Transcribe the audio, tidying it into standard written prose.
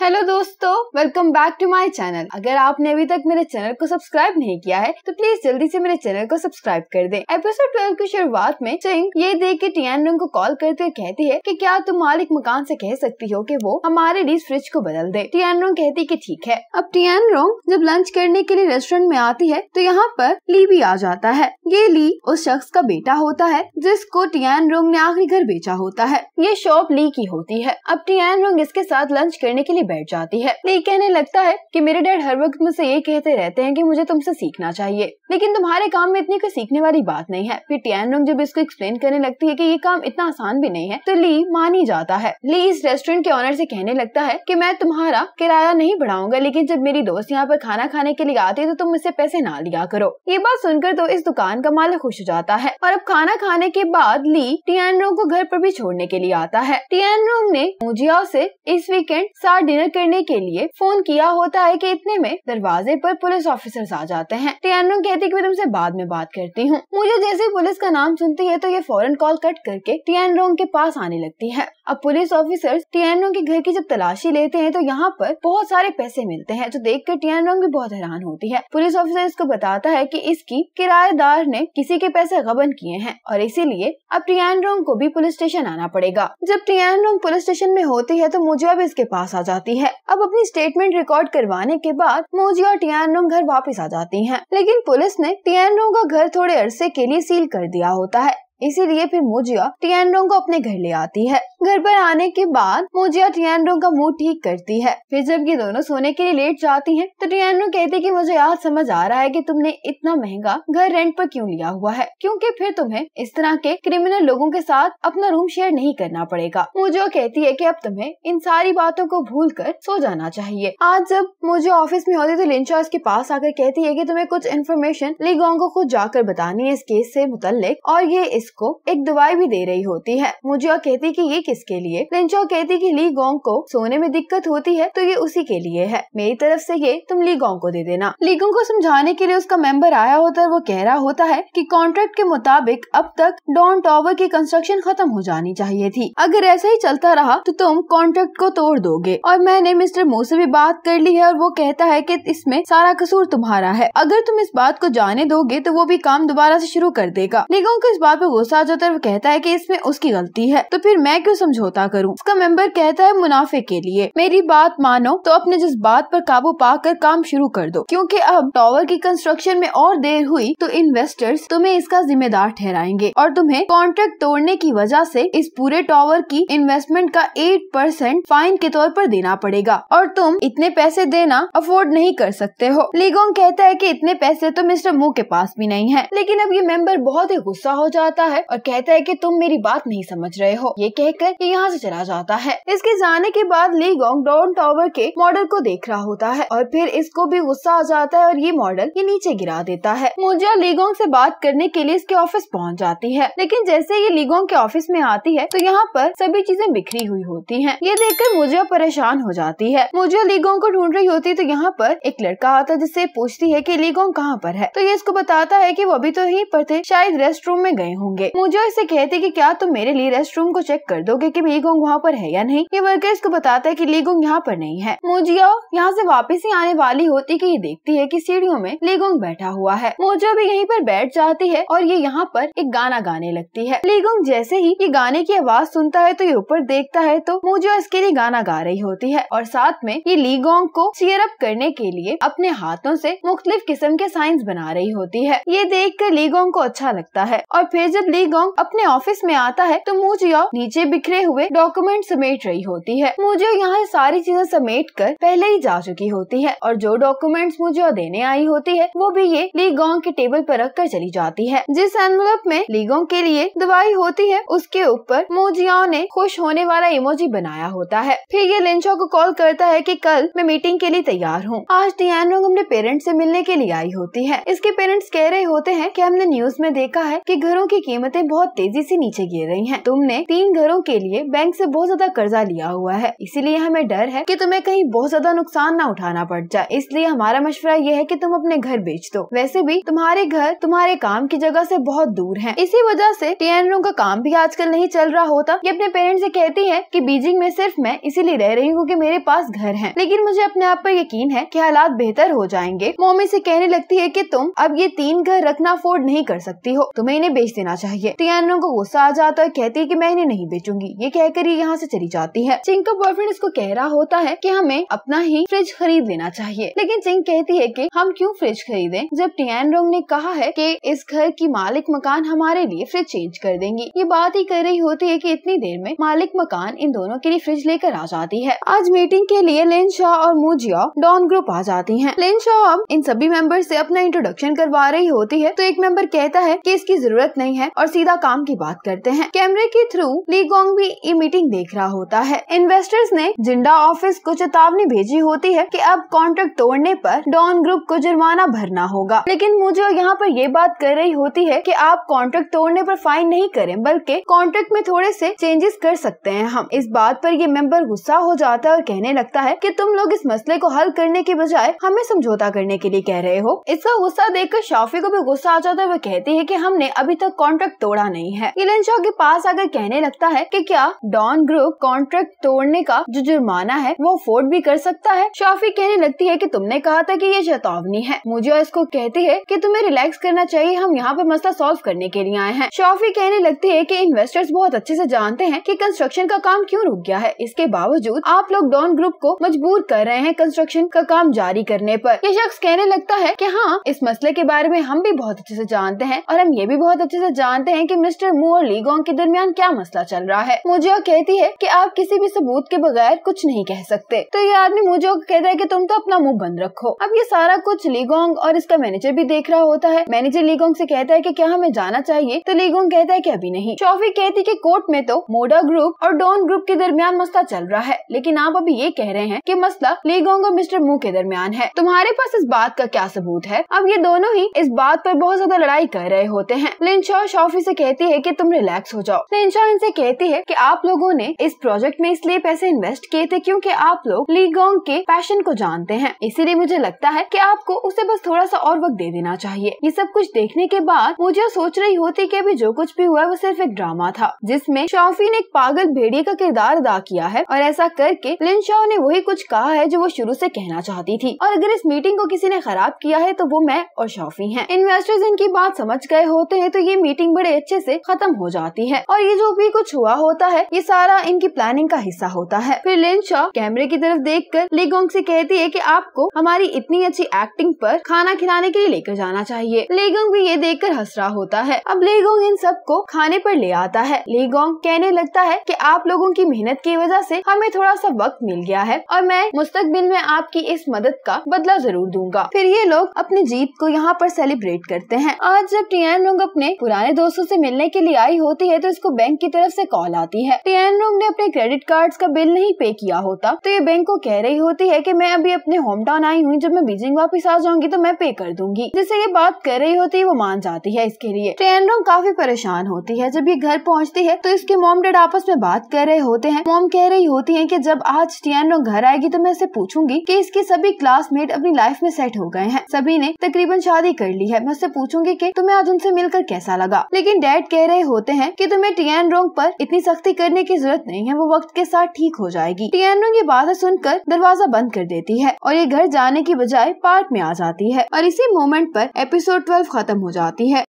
Hello दोस्तों, welcome back to my channel. अगर आपने अभी तक मेरे चैनल को सब्सक्राइब नहीं किया है तो प्लीज जल्दी से मेरे चैनल को सब्सक्राइब कर दें। एपिसोड 12 की शुरुआत में चिंग ये देख के टियानरोंग को कॉल करते हुए कहती है कि क्या तुम मालिक मकान से कह सकती हो कि वो हमारे लिए फ्रिज को बदल दे। टियानरोंग कहती कि ठीक है। अब टियानरोंग जब लंच करने के लिए रेस्टोरेंट में आती है तो यहाँ पर ली भी आ जाता है। ये ली उस शख्स का बेटा होता है जिसको टियानरोंग ने आखिरी घर बेचा होता है। ये शॉप ली की होती है। अब टियानरोंग इसके साथ लंच करने के लिए बैठ जाती है। ली कहने लगता है कि मेरे डैड हर वक्त मुझसे ये कहते रहते हैं कि मुझे तुमसे सीखना चाहिए, लेकिन तुम्हारे काम में इतनी कोई सीखने वाली बात नहीं है। फिर टियानरोंग जब इसको एक्सप्लेन करने लगती है कि ये काम इतना आसान भी नहीं है तो ली मान ही जाता है। ली इस रेस्टोरेंट के ऑनर से कहने लगता है कि मैं तुम्हारा किराया नहीं बढ़ाऊंगा, लेकिन जब मेरी दोस्त यहाँ पर खाना खाने के लिए आती है तो तुम मुझसे पैसे ना लिया करो। ये बात सुनकर तो इस दुकान का मालिक खुश हो जाता है और अब खाना खाने के बाद ली टियानरोंग को घर पर भी छोड़ने के लिए आता है। टियानरोंग ने मुजिया से इस वीकेंड साथ डिनर करने के लिए फोन किया होता है कि इतने में दरवाजे पर पुलिस ऑफिसर्स आ जाते हैं। टियानरोंग कहती है कि मैं तुमसे बाद में बात करती हूँ। मुझे जैसे ही पुलिस का नाम सुनती है तो ये फौरन कॉल कट करके टियानरोंग के पास आने लगती है। अब पुलिस ऑफिसर्स टियानरोंग के घर की जब तलाशी लेते हैं तो यहाँ पर बहुत सारे पैसे मिलते हैं, जो देखकर टियानरोंग भी बहुत हैरान होती है। पुलिस ऑफिसर इसको बताता है कि इसकी किराएदार ने किसी के पैसे गबन किए हैं और इसीलिए अब टियानरोंग को भी पुलिस स्टेशन आना पड़ेगा। जब टियानरोंग पुलिस स्टेशन में होती है तो मुजिया भी इसके पास आ जाती है। अब अपनी स्टेटमेंट रिकॉर्ड करवाने के बाद मुजिया और टियानरोंग घर वापस आ जाती हैं, लेकिन पुलिस ने टियानरोंग का घर थोड़े अरसे के लिए सील कर दिया होता है। इसीलिए फिर मुजिया टियानरोंग को अपने घर ले आती है। घर पर आने के बाद मुजिया टियानरोंग का मुंह ठीक करती है। फिर जब ये दोनों सोने के लिए लेट जाती हैं तो टियानरोंग कहती है कि मुझे आज समझ आ रहा है कि तुमने इतना महंगा घर रेंट पर क्यों लिया हुआ है, क्योंकि फिर तुम्हें इस तरह के क्रिमिनल लोगों के साथ अपना रूम शेयर नहीं करना पड़ेगा। मुजिया कहती है कि अब तुम्हें इन सारी बातों को भूलकर सो जाना चाहिए। आज जब मुजिया ऑफिस में होती तो लिंचा इसके पास आकर कहती है कि तुम्हें कुछ इन्फॉर्मेशन ली गोंग को खुद जाकर बतानी है इस केस से मुतल्लिक, और ये को एक दवाई भी दे रही होती है। मुजिया कहती कि ये किसके लिए। लिंचा कहती कि ली गोंग को सोने में दिक्कत होती है तो ये उसी के लिए है, मेरी तरफ से ये तुम ली गोंग को दे देना। ली गोंग को समझाने के लिए उसका मेंबर आया होता है। वो कह रहा होता है कि कॉन्ट्रैक्ट के मुताबिक अब तक डॉन टावर की कंस्ट्रक्शन खत्म हो जानी चाहिए थी। अगर ऐसा ही चलता रहा तो तुम कॉन्ट्रैक्ट को तोड़ दोगे, और मैंने मिस्टर मू से भी बात कर ली है और वो कहता है कि इसमें सारा कसूर तुम्हारा है। अगर तुम इस बात को जाने दोगे तो वो भी काम दोबारा से शुरू कर देगा। ली गोंग को इस बात पे गुस्सा आ जाता है। वो कहता है कि इसमें उसकी गलती है तो फिर मैं क्यों समझौता करूं। उसका मेंबर कहता है मुनाफे के लिए मेरी बात मानो तो अपने जज्बात पर काबू पाकर काम शुरू कर दो, क्योंकि अब टावर की कंस्ट्रक्शन में और देर हुई तो इन्वेस्टर्स तुम्हें इसका जिम्मेदार ठहराएंगे और तुम्हें कॉन्ट्रैक्ट तोड़ने की वजह से इस पूरे टावर की इन्वेस्टमेंट का 8% फाइन के तौर पर देना पड़ेगा और तुम इतने पैसे देना अफोर्ड नहीं कर सकते हो। ली गोंग कहता है कि इतने पैसे तो मिस्टर मू के पास भी नहीं है, लेकिन अब ये मेंबर बहुत ही गुस्सा हो जाता है और कहता है कि तुम मेरी बात नहीं समझ रहे हो। ये कहकर ये यहाँ से चला जाता है। इसके जाने के बाद ली गोंग डॉन टावर के मॉडल को देख रहा होता है और फिर इसको भी गुस्सा आ जाता है और ये मॉडल ये नीचे गिरा देता है। मुजिया ली गोंग से बात करने के लिए इसके ऑफिस पहुँच जाती है, लेकिन जैसे ये ली गोंग के ऑफिस में आती है तो यहाँ पर सभी चीजें बिखरी हुई होती है। ये देखकर मुजिया परेशान हो जाती है। मुजिया ली गोंग को ढूंढ रही होती है तो यहाँ पर एक लड़का आता है जिससे पूछती है कि ली गोंग कहाँ पर है, तो ये इसको बताता है कि वो अभी तो यहीं पर थे, शायद रेस्ट रूम में गए होंगे। मुजिया इससे कहती कि क्या तुम मेरे लिए रेस्ट रूम को चेक कर दोगे कि ली गोंग वहाँ पर है या नहीं। ये वर्कर इसको बताता है कि ली गोंग यहाँ पर नहीं है। मुजिया यहाँ से वापस ही आने वाली होती कि ये देखती है कि सीढ़ियों में ली गोंग बैठा हुआ है। मुजिया भी यहीं पर बैठ जाती है और ये यहाँ पर एक गाना गाने लगती है। ली गोंग जैसे ही ये गाने की आवाज सुनता है तो ये ऊपर देखता है तो मुजिया इसके लिए गाना गा रही होती है और साथ में ये ली गोंग को चीयर अप करने के लिए अपने हाथों से मुख्तलिफ किस्म के साइंस बना रही होती है। ये देख कर ली गोंग को अच्छा लगता है और फिर जब ली गोंग अपने ऑफिस में आता है तो मुजिया नीचे बिखरे हुए डॉक्यूमेंट समेट रही होती है। मुजिया यहाँ सारी चीजें समेट कर पहले ही जा चुकी होती है और जो डॉक्यूमेंट्स मुजिया देने आई होती है वो भी ये ली गोंग के टेबल पर रख कर चली जाती है। जिस एनवेलप में ली गोंग के लिए दवाई होती है उसके ऊपर मुजिया ने खुश होने वाला इमोजी बनाया होता है। फिर ये लिंचा को कॉल करता है कि कल मैं मीटिंग के लिए तैयार हूँ। आज टियानरोंग अपने पेरेंट्स से मिलने के लिए आई होती है। इसके पेरेंट्स कह रहे होते हैं कि हमने न्यूज में देखा है कि घरों की कीमतें बहुत तेजी से नीचे गिर रही हैं। तुमने 3 घरों के लिए बैंक से बहुत ज्यादा कर्जा लिया हुआ है, इसीलिए हमें डर है कि तुम्हें कहीं बहुत ज्यादा नुकसान ना उठाना पड़ जाए। इसलिए हमारा मशवरा ये है कि तुम अपने घर बेच दो। वैसे भी तुम्हारे घर तुम्हारे काम की जगह से बहुत दूर है, इसी वजह से टियानरोंग का काम भी आजकल नहीं चल रहा होता। ये अपने पेरेंट्स से कहती है कि बीजिंग में सिर्फ मैं इसीलिए रह रही हूँ कि मेरे पास घर है, लेकिन मुझे अपने आप पर यकीन है कि हालात बेहतर हो जाएंगे। मम्मी से कहने लगती है कि तुम अब ये 3 घर रखना अफोर्ड नहीं कर सकती हो, तुम्हें इन्हें बेच देना चाहिए। टियानरोंग को गुस्सा आ जाता है, कहती है कि मैं इन्हें नहीं बेचूंगी। ये कहकर ये यहाँ से चली जाती है। चिंग का बॉयफ्रेंड इसको कह रहा होता है कि हमें अपना ही फ्रिज खरीद लेना चाहिए, लेकिन चिंग कहती है कि हम क्यों फ्रिज खरीदें जब टियानरोंग ने कहा है कि इस घर की मालिक मकान हमारे लिए फ्रिज चेंज कर देंगी। ये बात ही कर रही होती है कि इतनी देर में मालिक मकान इन दोनों के लिए फ्रिज लेकर आ जाती है। आज मीटिंग के लिए लिन शॉ और मू जिया डॉन ग्रुप आ जाती हैं। लिन शॉ अब इन सभी मेंबर से अपना इंट्रोडक्शन करवा रही होती है, तो एक मेंबर कहता है कि इसकी जरूरत नहीं है और सीधा काम की बात करते हैं। कैमरे के थ्रू ली गोंग भी ये मीटिंग देख रहा होता है। इन्वेस्टर्स ने जिंडा ऑफिस को चेतावनी भेजी होती है कि अब कॉन्ट्रैक्ट तोड़ने पर डॉन ग्रुप को जुर्माना भरना होगा, लेकिन मुझे यहाँ पर ये बात कर रही होती है कि आप कॉन्ट्रैक्ट तोड़ने पर फाइन नहीं करें, बल्कि कॉन्ट्रैक्ट में थोड़े से चेंजेस कर सकते हैं हम। इस बात पर ये मेंबर गुस्सा हो जाता है और कहने लगता है कि तुम लोग इस मसले को हल करने के बजाय हमें समझौता करने के लिए कह रहे हो। इसका गुस्सा देखकर शाफी को भी गुस्सा आ जाता है। वो कहती है कि हमने अभी तक कॉन्ट्रैक्ट तोड़ा नहीं है। लिन शॉ के पास आकर कहने लगता है कि क्या डॉन ग्रुप कॉन्ट्रैक्ट तोड़ने का जो जुर्माना है वो अफोर्ड भी कर सकता है। शाफी कहने लगती है कि तुमने कहा था कि ये चेतावनी है। मुझे इसको कहती है कि तुम्हें रिलैक्स करना चाहिए, हम यहाँ पे मसला सॉल्व करने के लिए आए हैं। शाफी कहने लगती है कि इन्वेस्टर्स बहुत अच्छे से जानते हैं कि कंस्ट्रक्शन का काम क्यों रुक गया है, इसके बावजूद आप लोग डॉन ग्रुप को मजबूर कर रहे हैं कंस्ट्रक्शन का काम जारी करने पर। ये शख्स कहने लगता है कि हाँ, इस मसले के बारे में हम भी बहुत अच्छे से जानते हैं और हम ये भी बहुत अच्छे से जानते हैं कि मिस्टर मू और ली गोंग के दरमियान क्या मसला चल रहा है। मुझे कहती है कि आप किसी भी सबूत के बगैर कुछ नहीं कह सकते। तो ये आदमी मुझे कहता है कि तुम तो अपना मुंह बंद रखो। अब ये सारा कुछ ली गोंग और इसका मैनेजर भी देख रहा होता है। मैनेजर ली गोंग से कहता है कि क्या हमें जाना चाहिए, तो ली गोंग कहता है कि अभी नहीं। शाफी कहती है कि कोर्ट में तो मोडा ग्रुप और डॉन ग्रुप के दरमियान मसला चल रहा है, लेकिन आप अभी ये कह रहे हैं कि मसला ली गोंग और मिस्टर मू के दरमियान है। तुम्हारे पास इस बात का क्या सबूत है। अब ये दोनों ही इस बात पर बहुत ज्यादा लड़ाई कर रहे होते हैं। लिन शॉ शाफी से कहती है कि तुम रिलैक्स हो जाओ। लिन शॉ इनसे कहती है कि आप लोगों ने इस प्रोजेक्ट में इसलिए पैसे इन्वेस्ट किए थे क्योंकि आप लोग ली गोंग के पैशन को जानते हैं, इसीलिए मुझे लगता है कि आपको उसे बस थोड़ा सा और वक्त दे देना चाहिए। ये सब कुछ देखने के बाद मुझे सोच रही होती कि अभी जो कुछ भी हुआ वो सिर्फ एक ड्रामा था, जिसमें शाफी ने एक पागल भेड़िए का किरदार अदा किया है और ऐसा करके लिन शॉ ने वही कुछ कहा है जो वो शुरू से कहना चाहती थी। और अगर इस मीटिंग को किसी ने खराब किया है तो वो मैं और शाफी हैं। इन्वेस्टर्स इनकी बात समझ गए होते हैं, तो ये मीटिंग बड़े अच्छे से खत्म हो जाती है और ये जो भी कुछ हुआ होता है ये सारा इनकी प्लानिंग का हिस्सा होता है। फिर लिन शॉ कैमरे की तरफ देखकर ली गोंग से कहती है कि आपको हमारी इतनी अच्छी एक्टिंग पर खाना खिलाने के लिए लेकर जाना चाहिए। ली गोंग भी ये देखकर हंस रहा होता है। अब ली गोंग इन सबको खाने पर ले आता है। ली गोंग कहने लगता है कि आप लोगों की मेहनत की वजह से हमें थोड़ा सा वक्त मिल गया है और मैं मुस्तकबिल में आपकी इस मदद का बदला जरूर दूंगा। फिर ये लोग अपनी जीत को यहाँ पर सेलिब्रेट करते हैं। आज जब टियानरोंग अपने पुराने दोस्तों से मिलने के लिए आई होती है तो इसको बैंक की तरफ से कॉल आती है। टियानरोंग ने अपने क्रेडिट कार्ड्स का बिल नहीं पे किया होता, तो ये बैंक को कह रही होती है कि मैं अभी अपने होम टाउन आई हूँ, जब मैं बीजिंग वापस आ जाऊंगी तो मैं पे कर दूंगी। जिससे ये बात कर रही होती है वो मान जाती है इसके लिए। टियानरोंग काफी परेशान होती है। जब ये घर पहुँचती है तो इसके मॉम डैड आपस में बात कर रहे होते हैं। मॉम कह रही होती है कि जब आज टियानरोंग घर आएगी तो मैं इसे पूछूंगी कि इसके सभी क्लासमेट अपनी लाइफ में सेट हो गए हैं, सभी ने तकरीबन शादी कर ली है। मैं उससे पूछूंगी कि तुम्हें आज उनसे मिलकर कैसा लगा। लेकिन डैड कह रहे होते हैं कि तुम्हें टियानरोंग पर इतनी सख्ती करने की जरूरत नहीं है, वो वक्त के साथ ठीक हो जाएगी। टियानरोंग ये बातें सुनकर दरवाजा बंद कर देती है और ये घर जाने की बजाय पार्क में आ जाती है और इसी मोमेंट पर एपिसोड 12 खत्म हो जाती है।